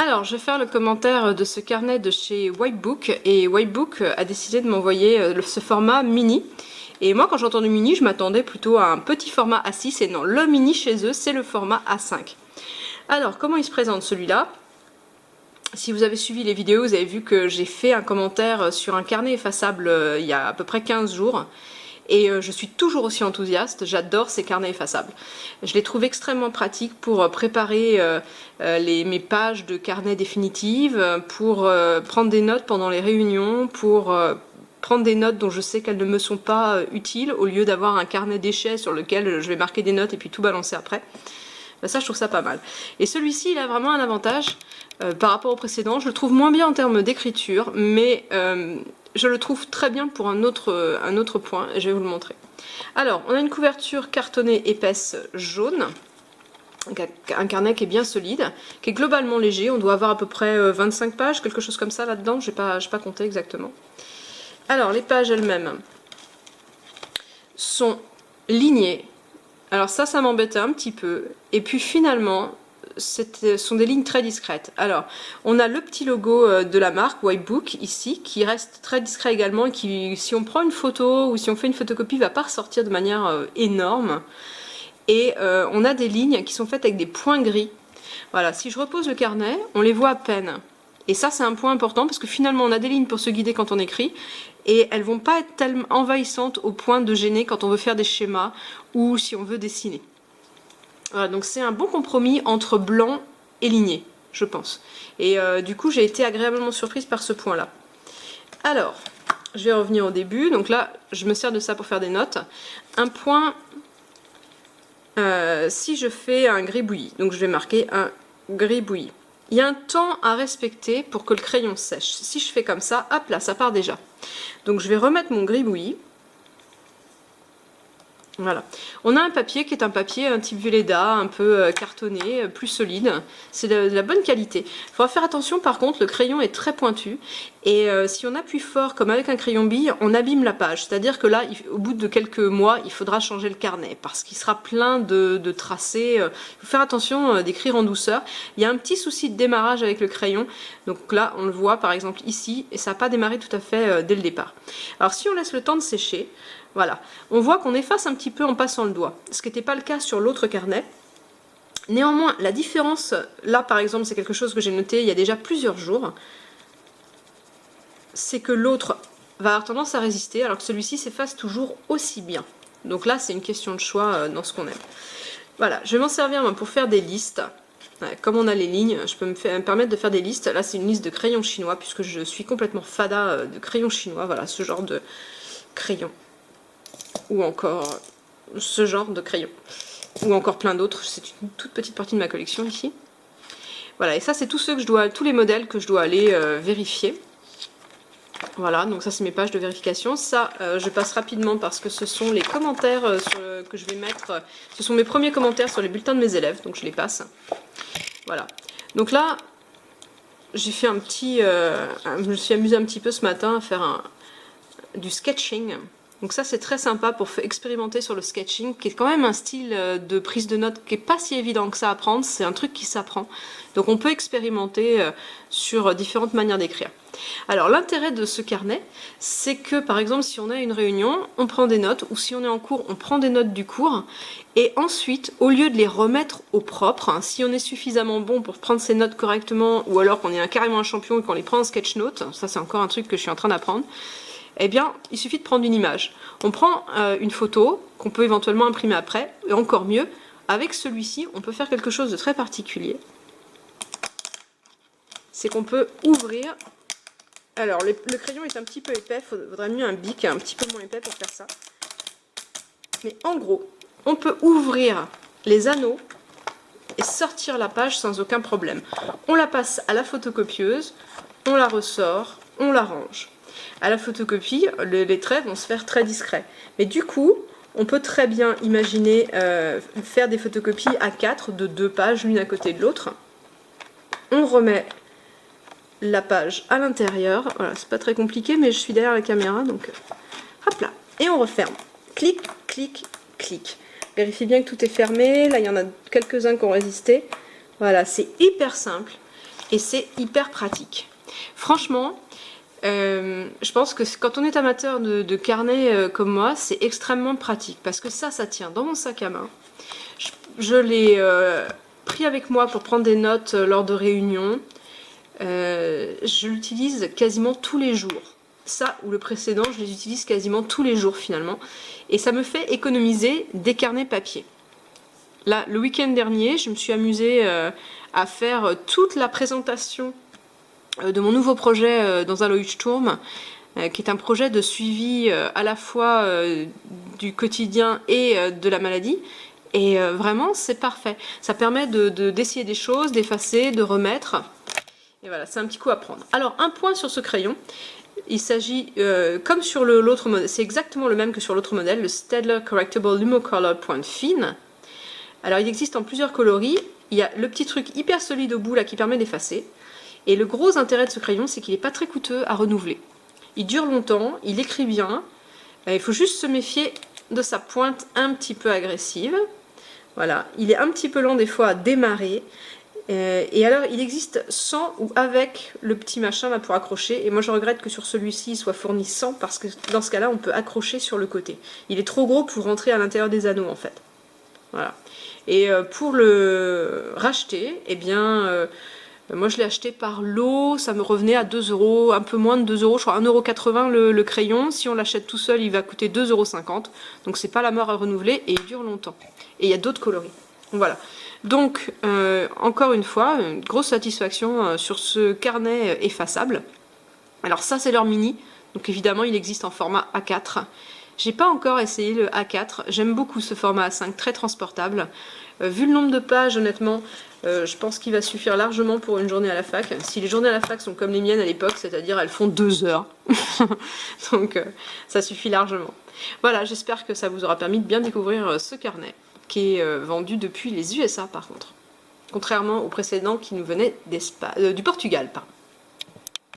Alors, je vais faire le commentaire de ce carnet de chez Whitebook, et Whitebook a décidé de m'envoyer ce format mini. Et moi, quand j'ai entendu mini, je m'attendais plutôt à un petit format A6, et non, le mini chez eux, c'est le format A5. Alors, comment il se présente celui-là? Si vous avez suivi les vidéos, vous avez vu que j'ai fait un commentaire sur un carnet effaçable il y a à peu près 15 jours. Et je suis toujours aussi enthousiaste, j'adore ces carnets effaçables. Je les trouve extrêmement pratiques pour préparer mes pages de carnet définitives, pour prendre des notes pendant les réunions, pour prendre des notes dont je sais qu'elles ne me sont pas utiles, au lieu d'avoir un carnet déchets sur lequel je vais marquer des notes et puis tout balancer après. Ça, je trouve ça pas mal. Et celui-ci, il a vraiment un avantage par rapport au précédent. Je le trouve moins bien en termes d'écriture, mais je le trouve très bien pour un autre point, et je vais vous le montrer. Alors, on a une couverture cartonnée épaisse jaune, un carnet qui est bien solide, qui est globalement léger. On doit avoir à peu près 25 pages, quelque chose comme ça là-dedans, je n'ai pas compté exactement. Alors, les pages elles-mêmes sont lignées. Alors ça m'embêtait un petit peu. Et puis finalement, ce sont des lignes très discrètes. Alors, on a le petit logo de la marque Whitebook ici, qui reste très discret également, et qui, si on prend une photo ou si on fait une photocopie, va pas ressortir de manière énorme. Et on a des lignes qui sont faites avec des points gris. Voilà, si je repose le carnet, on les voit à peine. Et ça, c'est un point important, parce que finalement, on a des lignes pour se guider quand on écrit, et elles vont pas être tellement envahissantes au point de gêner quand on veut faire des schémas, ou si on veut dessiner. Voilà, donc c'est un bon compromis entre blanc et ligné, je pense. Et du coup, j'ai été agréablement surprise par ce point-là. Alors, je vais revenir au début. Donc là, je me sers de ça pour faire des notes. Un point, si je fais un gribouillis, donc je vais marquer un gribouillis. Il y a un temps à respecter pour que le crayon sèche. Si je fais comme ça, hop là, ça part déjà. Donc je vais remettre mon gribouillis. Voilà. On a un papier qui est un papier un type Velleda, un peu cartonné, plus solide. C'est de la bonne qualité. Il faudra faire attention par contre, le crayon est très pointu. Et si on appuie fort, comme avec un crayon bille, on abîme la page. C'est-à-dire que là, au bout de quelques mois, il faudra changer le carnet. Parce qu'il sera plein de tracés. Il faut faire attention d'écrire en douceur. Il y a un petit souci de démarrage avec le crayon. Donc là, on le voit par exemple ici. Et ça n'a pas démarré tout à fait dès le départ. Alors si on laisse le temps de sécher, voilà, on voit qu'on efface un petit peu en passant le doigt, ce qui n'était pas le cas sur l'autre carnet. Néanmoins, la différence, là par exemple, c'est quelque chose que j'ai noté il y a déjà plusieurs jours, c'est que l'autre va avoir tendance à résister, alors que celui-ci s'efface toujours aussi bien. Donc là, c'est une question de choix dans ce qu'on aime. Voilà, je vais m'en servir pour faire des listes. Comme on a les lignes, je peux me permettre de faire des listes. Là, c'est une liste de crayons chinois, puisque je suis complètement fada de crayons chinois. Voilà, ce genre de crayon. Ou encore ce genre de crayon, ou encore plein d'autres. C'est une toute petite partie de ma collection ici. Voilà, et ça c'est tous les modèles que je dois aller vérifier. Voilà, donc ça c'est mes pages de vérification. Ça, je passe rapidement parce que ce sont les commentaires que je vais mettre. Ce sont mes premiers commentaires sur les bulletins de mes élèves, donc je les passe. Voilà. Donc là, j'ai fait un petit, je me suis amusée un petit peu ce matin à faire du sketching. Donc ça c'est très sympa pour expérimenter sur le sketching, qui est quand même un style de prise de notes qui n'est pas si évident que ça à apprendre, c'est un truc qui s'apprend. Donc on peut expérimenter sur différentes manières d'écrire. Alors l'intérêt de ce carnet, c'est que par exemple si on a une réunion, on prend des notes, ou si on est en cours, on prend des notes du cours, et ensuite, au lieu de les remettre au propre, hein, si on est suffisamment bon pour prendre ses notes correctement, ou alors qu'on est carrément un champion et qu'on les prend en sketch note, ça c'est encore un truc que je suis en train d'apprendre, eh bien, il suffit de prendre une image. On prend une photo qu'on peut éventuellement imprimer après, et encore mieux, avec celui-ci, on peut faire quelque chose de très particulier. C'est qu'on peut ouvrir. Alors, le crayon est un petit peu épais, il faudrait mieux un bic un petit peu moins épais pour faire ça. Mais en gros, on peut ouvrir les anneaux et sortir la page sans aucun problème. On la passe à la photocopieuse, on la ressort, on la range. À la photocopie, les traits vont se faire très discrets. Mais du coup, on peut très bien imaginer faire des photocopies A4 de 2 pages l'une à côté de l'autre. On remet la page à l'intérieur. Voilà, c'est pas très compliqué, mais je suis derrière la caméra, donc hop là. Et on referme. Clic, clic, clic. Vérifiez bien que tout est fermé. Là, il y en a quelques-uns qui ont résisté. Voilà, c'est hyper simple. et c'est hyper pratique. Franchement, je pense que quand on est amateur de carnet comme moi, c'est extrêmement pratique parce que ça tient dans mon sac à main. Je l'ai pris avec moi pour prendre des notes lors de réunions. Je l'utilise quasiment tous les jours. Ça ou le précédent, je les utilise quasiment tous les jours finalement. Et ça me fait économiser des carnets papier. Là, le week-end dernier, je me suis amusée à faire toute la présentation de mon nouveau projet dans un Leuchtturm, qui est un projet de suivi à la fois du quotidien et de la maladie. Et vraiment, c'est parfait. Ça permet d'essayer des choses, d'effacer, de remettre. Et voilà, c'est un petit coup à prendre. Alors, un point sur ce crayon. Il s'agit, comme sur l'autre modèle, c'est exactement le même que sur l'autre modèle, le Staedtler Correctable Lumocolor Point Fine. Alors, il existe en plusieurs coloris. Il y a le petit truc hyper solide au bout là qui permet d'effacer. Et le gros intérêt de ce crayon, c'est qu'il n'est pas très coûteux à renouveler. Il dure longtemps, il écrit bien. Il faut juste se méfier de sa pointe un petit peu agressive. Voilà, il est un petit peu lent des fois à démarrer. Et alors, il existe sans ou avec le petit machin là pour accrocher. Et moi, je regrette que sur celui-ci, il soit fourni sans, parce que dans ce cas-là, on peut accrocher sur le côté. Il est trop gros pour rentrer à l'intérieur des anneaux, en fait. Voilà. Et pour le racheter, eh bien, moi, je l'ai acheté par lot. Ça me revenait à 2 €, un peu moins de 2 €, je crois 1,80 € le crayon. Si on l'achète tout seul, il va coûter 2,50 €. Donc, c'est pas la mort à renouveler et il dure longtemps. Et il y a d'autres coloris. Voilà. Donc, encore une fois, une grosse satisfaction sur ce carnet effaçable. Alors ça, c'est leur mini. Donc évidemment, il existe en format A4. J'ai pas encore essayé le A4. J'aime beaucoup ce format A5, très transportable. Vu le nombre de pages, honnêtement, je pense qu'il va suffire largement pour une journée à la fac. Si les journées à la fac sont comme les miennes à l'époque, c'est-à-dire elles font 2 heures. Donc ça suffit largement. Voilà, j'espère que ça vous aura permis de bien découvrir ce carnet, qui est vendu depuis les USA par contre, contrairement au précédent qui nous venait du Portugal. Pardon.